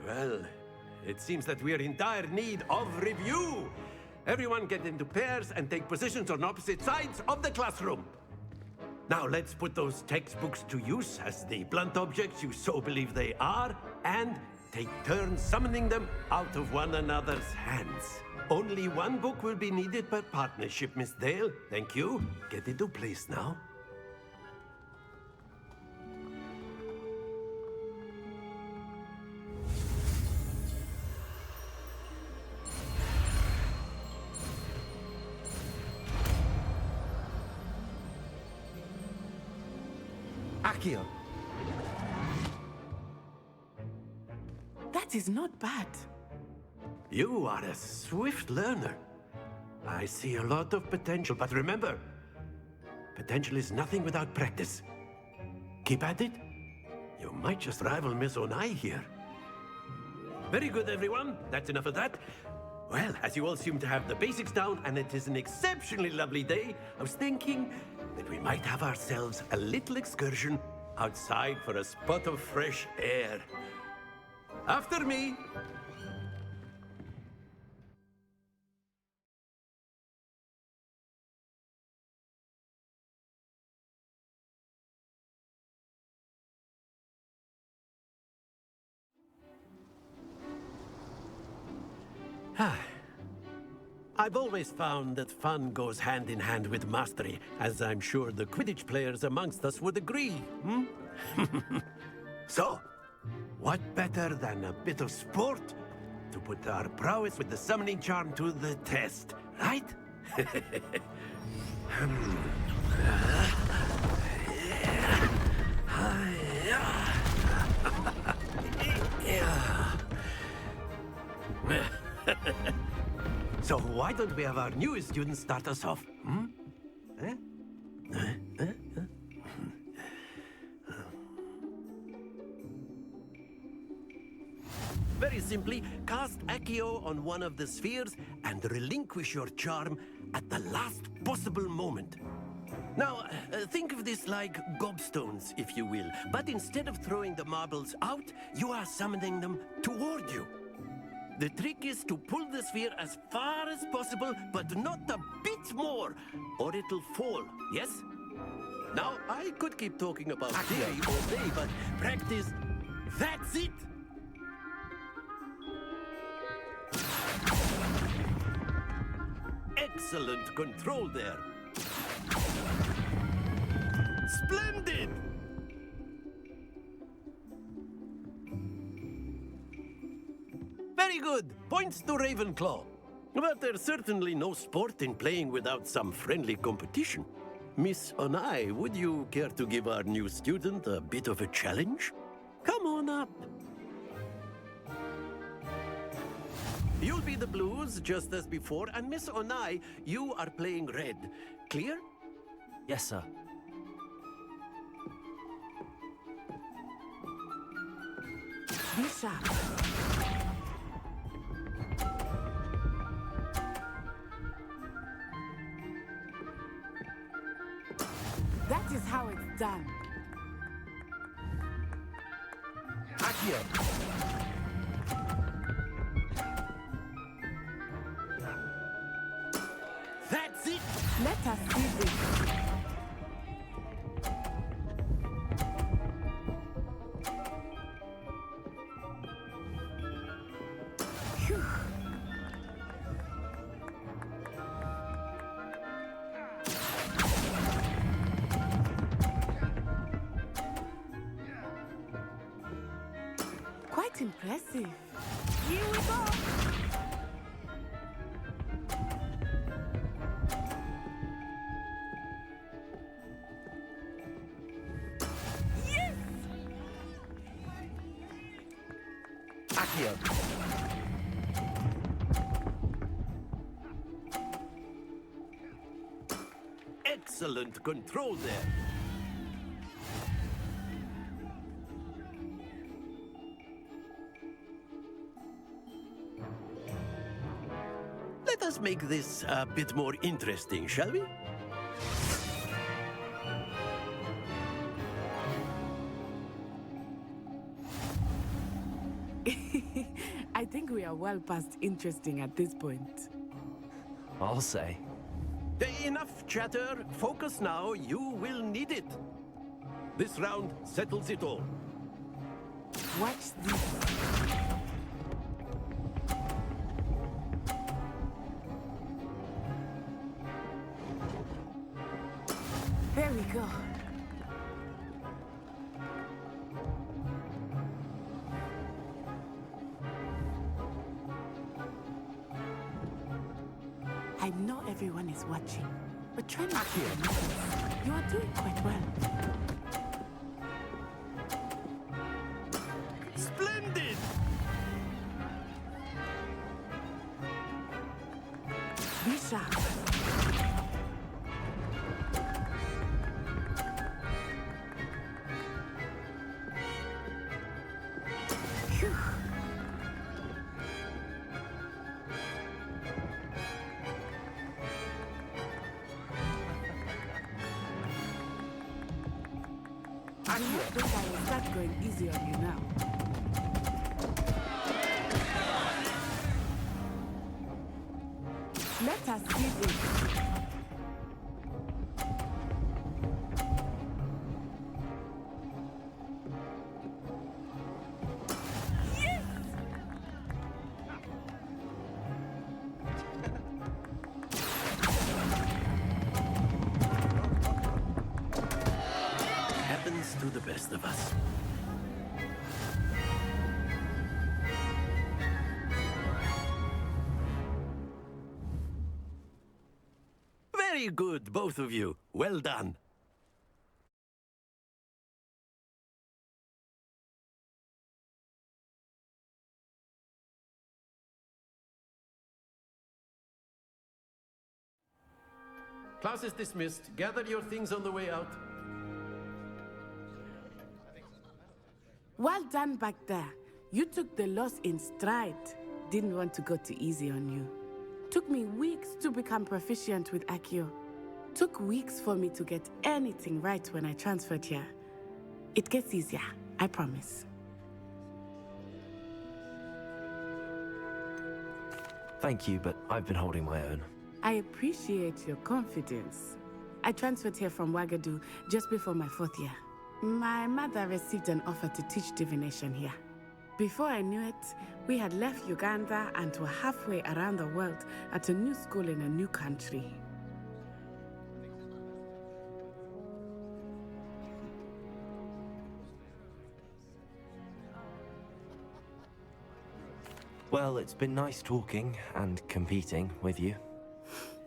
Well, it seems that we're in dire need of review. Everyone get into pairs and take positions on opposite sides of the classroom. Now let's put those textbooks to use as the blunt objects you so believe they are, and take turns summoning them out of one another's hands. Only one book will be needed per partnership, Miss Dale. Thank you. Get into place now. Akio. That is not bad. You are a swift learner. I see a lot of potential, but remember, potential is nothing without practice. Keep at it. You might just rival Miss Onai here. Very good, everyone. That's enough of that. Well, as you all seem to have the basics down, and it is an exceptionally lovely day, I was thinking that we might have ourselves a little excursion outside for a spot of fresh air. After me. I've always found that fun goes hand in hand with mastery, as I'm sure the Quidditch players amongst us would agree, hmm? So, what better than a bit of sport to put our prowess with the summoning charm to the test, right? So why don't we have our newest student start us off? Hmm? Very simply, cast Accio on one of the spheres and relinquish your charm at the last possible moment. Now, think of this like gobstones, if you will. But instead of throwing the marbles out, you are summoning them toward you. The trick is to pull the sphere as far as possible, but not a bit more, or it'll fall, yes? Now, I could keep talking about theory all day, but practice, that's it! Excellent control there. Splendid! Very good. Points to Ravenclaw. But there's certainly no sport in playing without some friendly competition. Miss Onai, would you care to give our new student a bit of a challenge? Come on up. You'll be the blues, just as before, and Miss Onai, you are playing red. Clear? Yes, sir. Be sharp. That is how it's done. Accio. That's it! Let us see this. Phew. Quite impressive. Here we go. Yes! Accio. Excellent control there. Let us make this a bit more interesting, shall we? I think we are well past interesting at this point. I'll say. Enough chatter. Focus now. You will need it. This round settles it all. Watch this. There we go. I know everyone is watching, but try not to notice. You are doing quite well. Splendid! Be sharp. Phew. I think I will start going easy on you now. Let us see this. Yes! Happens to the best of us. Very good, both of you. Well done. Class is dismissed. Gather your things on the way out. Well done back there. You took the loss in stride. Didn't want to go too easy on you. Took me weeks to become proficient with Accio. Took weeks for me to get anything right when I transferred here. It gets easier, I promise. Thank you, but I've been holding my own. I appreciate your confidence. I transferred here from Wagadu just before my 4th year. My mother received an offer to teach divination here. Before I knew it, we had left Uganda and were halfway around the world at a new school in a new country. Well, it's been nice talking and competing with you.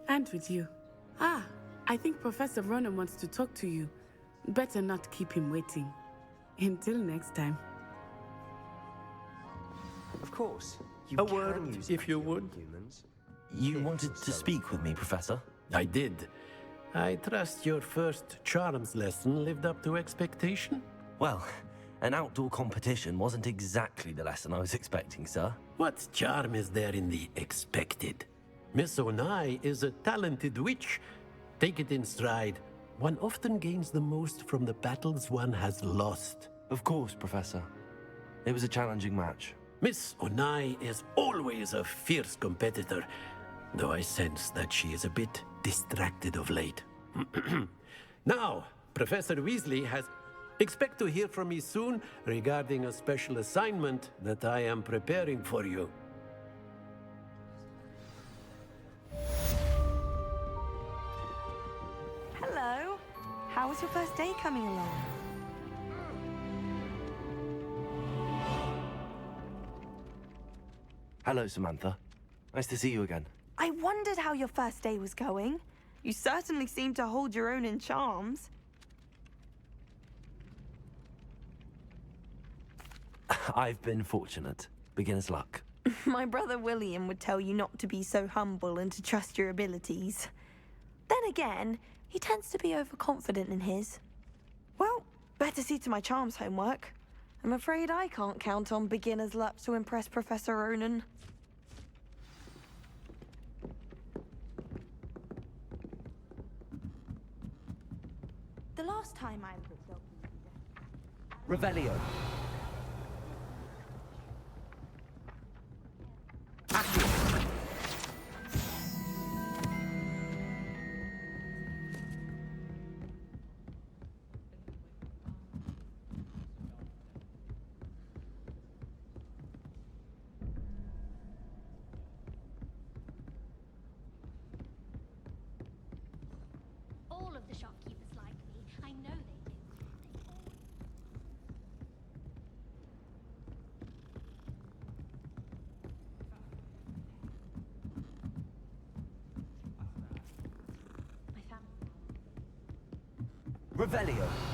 And with you. Ah, I think Professor Ronan wants to talk to you. Better not keep him waiting. Until next time. Of course. You A can word, use if you Accio would. on humans. You wanted to speak with me, Professor? I did. I trust your first charms lesson lived up to expectation? Well, an outdoor competition wasn't exactly the lesson I was expecting, sir. What charm is there in the expected? Miss Onai is a talented witch. Take it in stride. One often gains the most from the battles one has lost. Of course, Professor. It was a challenging match. Miss Onai is always a fierce competitor, though I sense that she is a bit distracted of late. Now, Professor Weasley has... Expect to hear from me soon regarding a special assignment that I am preparing for you. Hello. How was your first day coming along? Hello, Samantha. Nice to see you again. I wondered how your first day was going. You certainly seem to hold your own in charms. I've been fortunate. Beginner's luck. My brother William would tell you not to be so humble and to trust your abilities. Then again, he tends to be overconfident in his. Well, better see to my charms homework. I'm afraid I can't count on beginner's luck to impress Professor Ronan. The last time I looked up... Revelio. Revelio.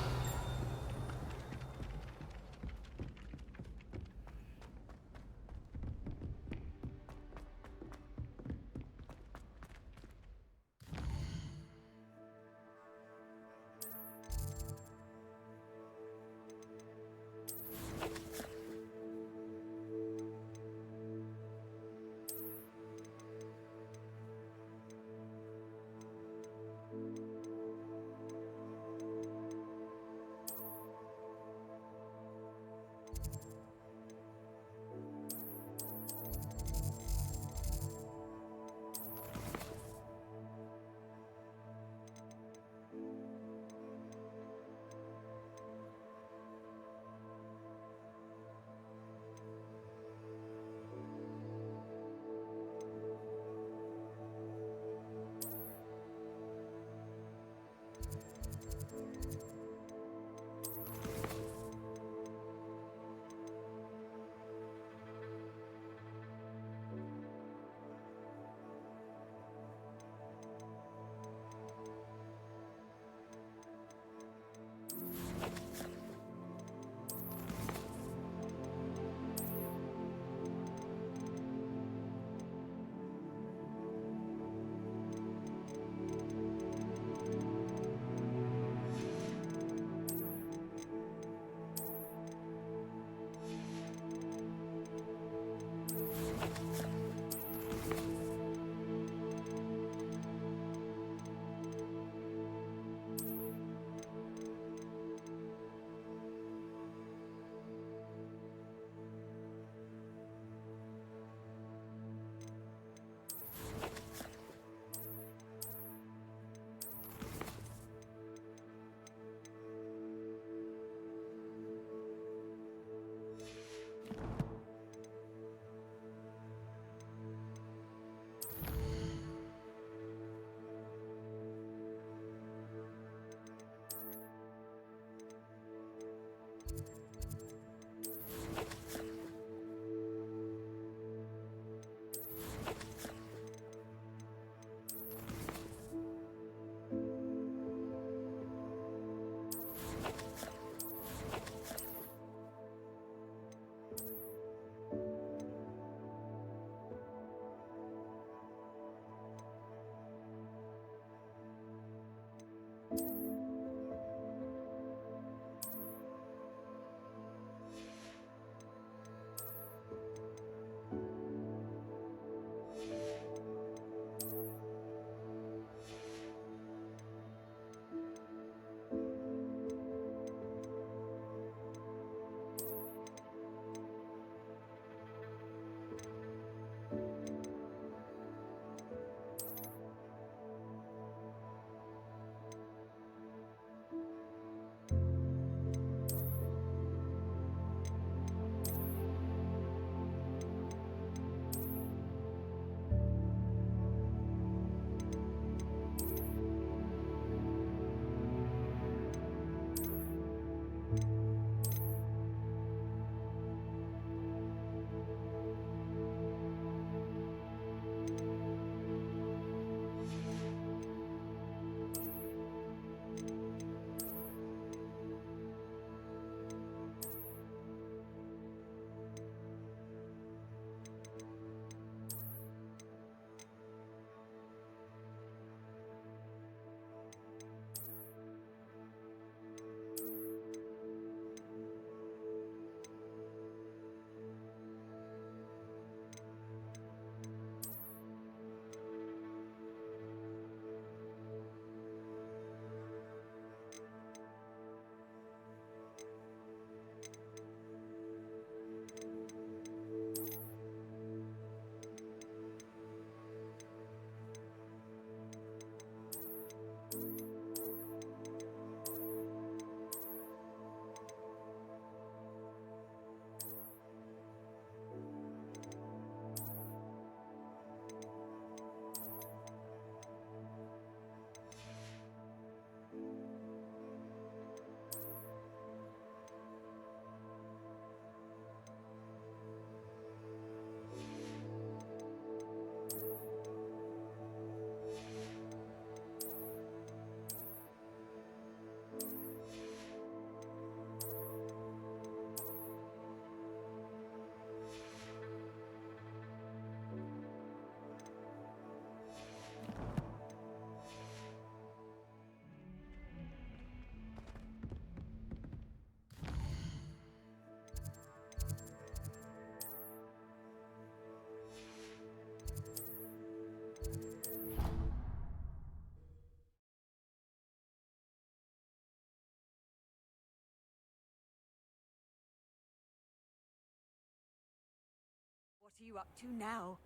What's you up to now?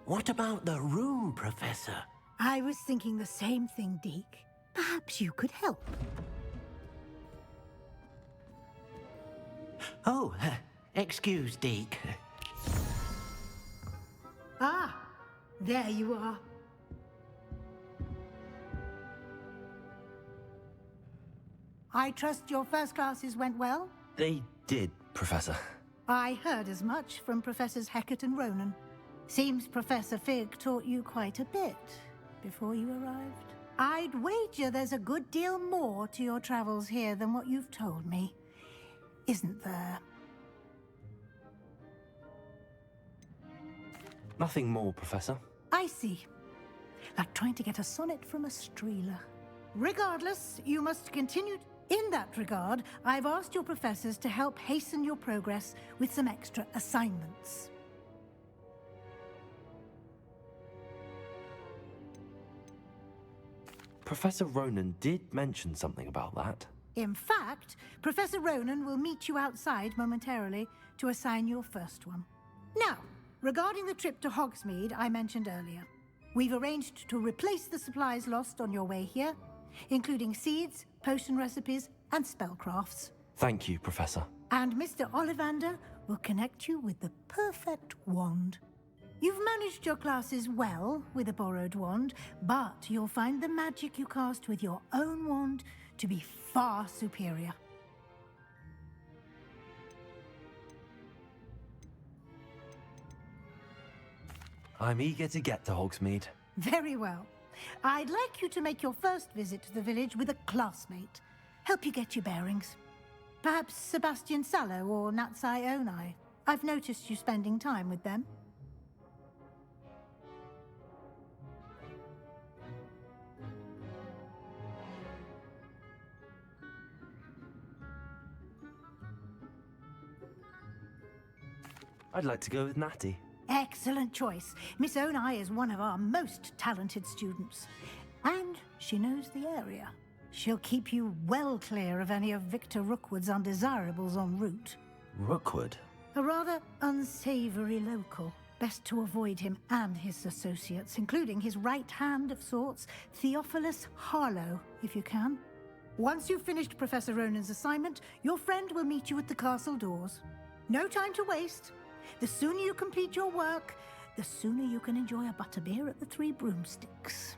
What about the room, Professor? I was thinking the same thing, Deke. Perhaps you could help. Oh, excuse, Deke. Ah, there you are. I trust your first classes went well? They did, Professor. I heard as much from Professors Hecat and Ronan. Seems Professor Fig taught you quite a bit before you arrived. I'd wager there's a good deal more to your travels here than what you've told me. Isn't there? Nothing more, Professor. I see. Like trying to get a sonnet from a streeler. Regardless, you must continue. In that regard, I've asked your professors to help hasten your progress with some extra assignments. Professor Ronan did mention something about that. In fact, Professor Ronan will meet you outside momentarily to assign your first one. Now, regarding the trip to Hogsmeade I mentioned earlier, we've arranged to replace the supplies lost on your way here, including seeds, potion recipes, and spellcrafts. Thank you, Professor. And Mr. Ollivander will connect you with the perfect wand. You've managed your classes well with a borrowed wand, but you'll find the magic you cast with your own wand to be far superior. I'm eager to get to Hogsmeade. Very well. I'd like you to make your first visit to the village with a classmate. Help you get your bearings. Perhaps Sebastian Sallow or Natsai Onai. I've noticed you spending time with them. I'd like to go with Natty. Excellent choice. Miss Onai is one of our most talented students. And she knows the area. She'll keep you well clear of any of Victor Rookwood's undesirables en route. Rookwood? A rather unsavory local. Best to avoid him and his associates, including his right hand of sorts, Theophilus Harlow, if you can. Once you've finished Professor Ronan's assignment, your friend will meet you at the castle doors. No time to waste. The sooner you complete your work, the sooner you can enjoy a butterbeer at the Three Broomsticks.